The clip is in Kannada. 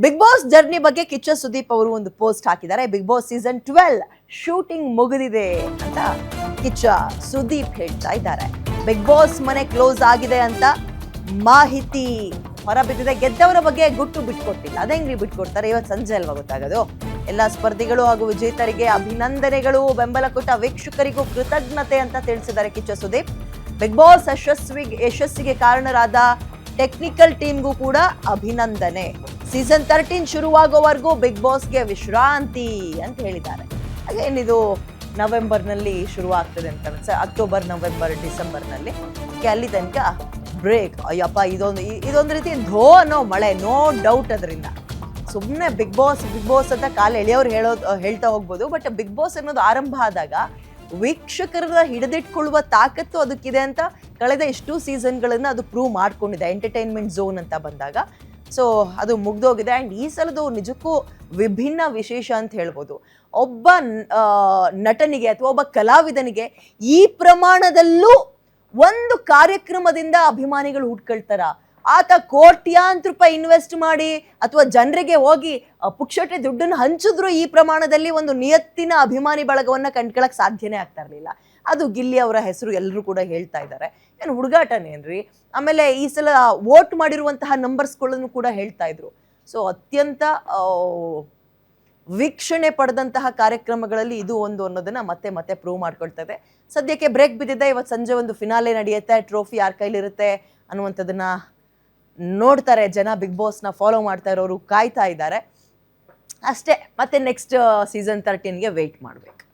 ಬಿಗ್ ಬಾಸ್ ಜರ್ನಿ ಬಗ್ಗೆ ಕಿಚ್ಚ ಸುದೀಪ್ ಅವರು ಒಂದು ಪೋಸ್ಟ್ ಹಾಕಿದ್ದಾರೆ. ಬಿಗ್ ಬಾಸ್ ಸೀಸನ್ 12 ಶೂಟಿಂಗ್ ಮುಗಿದಿದೆ ಅಂತ ಕಿಚ್ಚ ಸುದೀಪ್ ಹೇಳ್ತಾ ಇದ್ದಾರೆ. ಬಿಗ್ ಬಾಸ್ ಮನೆ ಕ್ಲೋಸ್ ಆಗಿದೆ ಅಂತ ಮಾಹಿತಿ ಹೊರಬಿದ್ದಿದೆ. ಗೆದ್ದವರ ಬಗ್ಗೆ ಗುಟ್ಟು ಬಿಟ್ಕೊಟ್ಟಿಲ್ಲ. ಅದೇಂಗ್ರಿ ಬಿಟ್ಕೊಡ್ತಾರೆ? ಇವತ್ತು ಸಂಜೆ ಅಲ್ವಾ ಗೊತ್ತಾಗೋದು. ಎಲ್ಲ ಸ್ಪರ್ಧಿಗಳು ಹಾಗೂ ವಿಜೇತರಿಗೆ ಅಭಿನಂದನೆಗಳು, ಬೆಂಬಲ ಕೊಟ್ಟ ವೀಕ್ಷಕರಿಗೂ ಕೃತಜ್ಞತೆ ಅಂತ ತಿಳಿಸಿದ್ದಾರೆ ಕಿಚ್ಚ ಸುದೀಪ್. ಬಿಗ್ ಬಾಸ್ ಯಶಸ್ಸಿಗೆ ಕಾರಣರಾದ ಟೆಕ್ನಿಕಲ್ ಟೀಮ್ಗೂ ಕೂಡ ಅಭಿನಂದನೆ. ಸೀಸನ್ 13 ಶುರುವಾಗೋವರೆಗೂ ಬಿಗ್ ಬಾಸ್ಗೆ ವಿಶ್ರಾಂತಿ ಅಂತ ಹೇಳಿದ್ದಾರೆ. ಹಾಗೇನಿದು ನವೆಂಬರ್ನಲ್ಲಿ ಶುರು ಆಗ್ತದೆ ಅಂತ ಅಕ್ಟೋಬರ್, ನವೆಂಬರ್, ಡಿಸೆಂಬರ್ನಲ್ಲಿ ಅಲ್ಲಿ ತನಕ ಬ್ರೇಕ್. ಅಯ್ಯಪ್ಪ, ಇದೊಂದು ರೀತಿ ಧೋ ಅನ್ನೋ ಮಳೆ, ನೋ ಡೌಟ್. ಅದರಿಂದ ಸುಮ್ಮನೆ ಬಿಗ್ ಬಾಸ್ ಅಂತ ಕಾಲ ಎಳೆಯವ್ರು ಹೇಳ್ತಾ ಹೋಗ್ಬೋದು. ಬಟ್ ಬಿಗ್ ಬಾಸ್ ಅನ್ನೋದು ಆರಂಭ ಆದಾಗ ವೀಕ್ಷಕರ ಹಿಡಿದಿಟ್ಕೊಳ್ಳುವ ತಾಕತ್ತು ಅದಕ್ಕಿದೆ ಅಂತ ಕಳೆದ ಇಷ್ಟು ಸೀಸನ್ಗಳನ್ನ ಅದು ಪ್ರೂವ್ ಮಾಡ್ಕೊಂಡಿದೆ. ಎಂಟರ್ಟೈನ್ಮೆಂಟ್ ಝೋನ್ ಅಂತ ಬಂದಾಗ ಸೊ ಅದು ಮುಗ್ದೋಗಿದೆ. ಆ್ಯಂಡ್ ಈ ಸಲದು ನಿಜಕ್ಕೂ ವಿಭಿನ್ನ ವಿಶೇಷ ಅಂತ ಹೇಳ್ಬೋದು. ಒಬ್ಬ ನಟನಿಗೆ ಅಥವಾ ಒಬ್ಬ ಕಲಾವಿದನಿಗೆ ಈ ಪ್ರಮಾಣದಲ್ಲೂ ಒಂದು ಕಾರ್ಯಕ್ರಮದಿಂದ ಅಭಿಮಾನಿಗಳು ಹುಟ್ಕೊಳ್ತಾರ. ಆತ ಕೋಟ್ಯಾಂತರ ರೂಪಾಯಿ ಇನ್ವೆಸ್ಟ್ ಮಾಡಿ ಅಥವಾ ಜನರಿಗೆ ಹೋಗಿ ಪುಕ್ಷಟೆ ದುಡ್ಡನ್ನು ಹಂಚಿದ್ರು ಈ ಪ್ರಮಾಣದಲ್ಲಿ ಒಂದು ನಿಯತ್ತಿನ ಅಭಿಮಾನಿ ಬಳಗವನ್ನ ಕಂಡ್ಕೊಳಕ್ ಸಾಧ್ಯನೇ ಆಗ್ತಾ ಇರಲಿಲ್ಲ. ಅದು ಗಿಲ್ಲಿ ಅವರ ಹೆಸರು ಎಲ್ಲರೂ ಕೂಡ ಹೇಳ್ತಾ ಇದ್ದಾರೆ. ಏನು ಹುಡುಗಾಟನೇನ್ರಿ? ಆಮೇಲೆ ಈ ಸಲ ವೋಟ್ ಮಾಡಿರುವಂತಹ ನಂಬರ್ಸ್ಗಳನ್ನು ಕೂಡ ಹೇಳ್ತಾ ಇದ್ರು. ಸೊ ಅತ್ಯಂತ ವೀಕ್ಷಣೆ ಪಡೆದಂತಹ ಕಾರ್ಯಕ್ರಮಗಳಲ್ಲಿ ಇದು ಒಂದು ಅನ್ನೋದನ್ನ ಮತ್ತೆ ಪ್ರೂವ್ ಮಾಡ್ಕೊಳ್ತದೆ. ಸದ್ಯಕ್ಕೆ ಬ್ರೇಕ್ ಬಿದ್ದಿದೆ. ಇವತ್ತು ಸಂಜೆ ಒಂದು ಫಿನಾಲೆ ನಡೆಯುತ್ತೆ. ಟ್ರೋಫಿ ಯಾರ ಕೈಲಿರುತ್ತೆ ಅನ್ನುವಂಥದ್ದನ್ನ ನೋಡ್ತಾರೆ ಜನ. ಬಿಗ್ ಬಾಸ್ನ ಫಾಲೋ ಮಾಡ್ತಾ ಇರೋರು ಕಾಯ್ತಾ ಇದ್ದಾರೆ ಅಷ್ಟೇ. ಮತ್ತೆ ನೆಕ್ಸ್ಟ್ ಸೀಸನ್ 13ಗೆ ವೆಯ್ಟ್ ಮಾಡಬೇಕು.